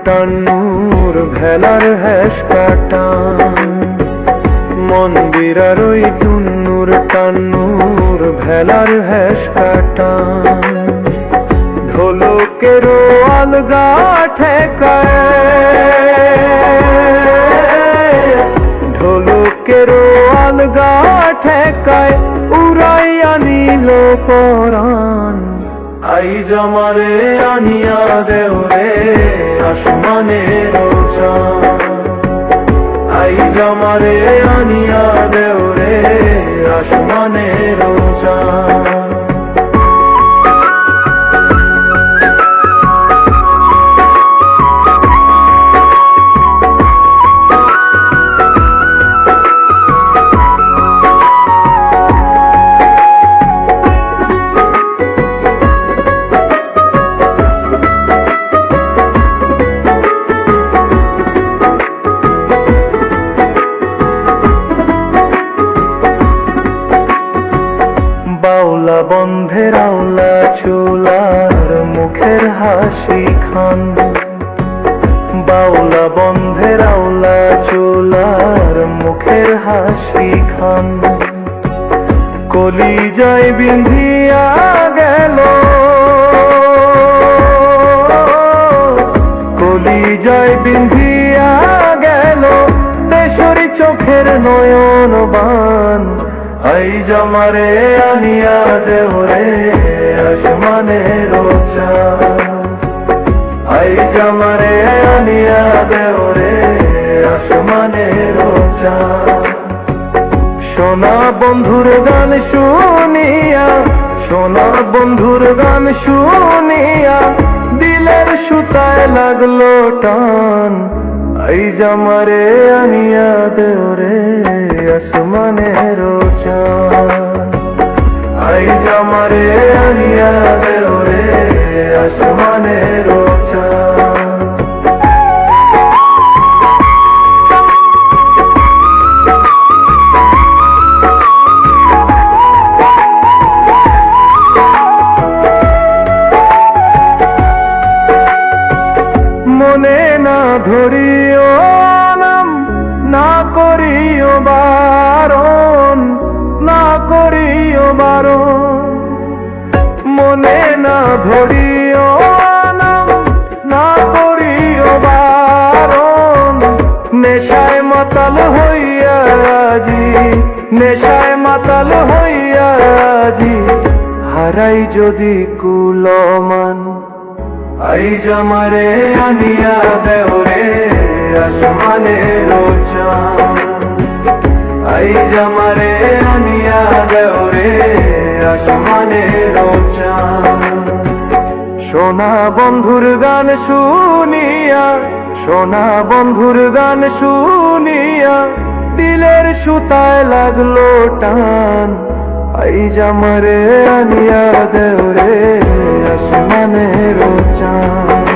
টান্নুর ভেলার হ্যাস কাটান, মন্দিরার ওই টুন্নুর টান্নুর ভেলার হ্যাস কাটান, ঢোলকেরও আলগা ঠেকায়, ঢোলকেরও আলগা ঠেকায় উড়াইয়া নিল পরাণ। আই জামারে আনিয়া দেওরে আসমানের চাঁদ, আই জামারে আনিয়া দেওরে আসমানের চাঁদ। বাউলা বন্ধের আওলা চুলার মুখের হাসি খান, বাউলা বন্ধের আওলা চুলার মুখের হাসি খান, কলিজায় বিন্ধিয়া গেল, কলিজায় বিন্ধিয়া গেল তেসরি চোখের নয়ন বান। আই জামারে আনিয়া দেওরে আসমানের চাঁদ, আই জামারে আনিয়া দেওরে আসমানের চাঁদ। সোনা বন্ধুর গান শুনিয়া, সোনা বন্ধুর গান শুনিয়া দিলের সুতায় লাগলো টান। আই জামারে আনিয়া দেওরে আসমানের চাঁদ, আই জামারে আনিয়া দেওরে আসমানের চাঁদ। মনে না ধরিও নাম, না করিও বারণ, না করিও বারণ। মনে না ধরিও নাম, না করিও বারণ। নেশায় মাতাল হইয়া আজি, নেশায় মাতাল হইয়া আজি হারাই যদি কুলমান। আই জামারে আনিয়া দেওরে আসমানের চাঁদ, আই জামারে আনিয়া দেওরে আসমানের চাঁদ। সোনা বন্ধুর গান শুনিয়া, সোনা বন্ধুর গান শুনিয়া দিলের সুতায় লাগলো টান। আই জামারে আনিয়া দেওরে আসমানের চাঁদ,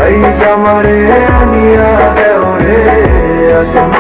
আই জামারে আনিয়া দেওরে আসমানের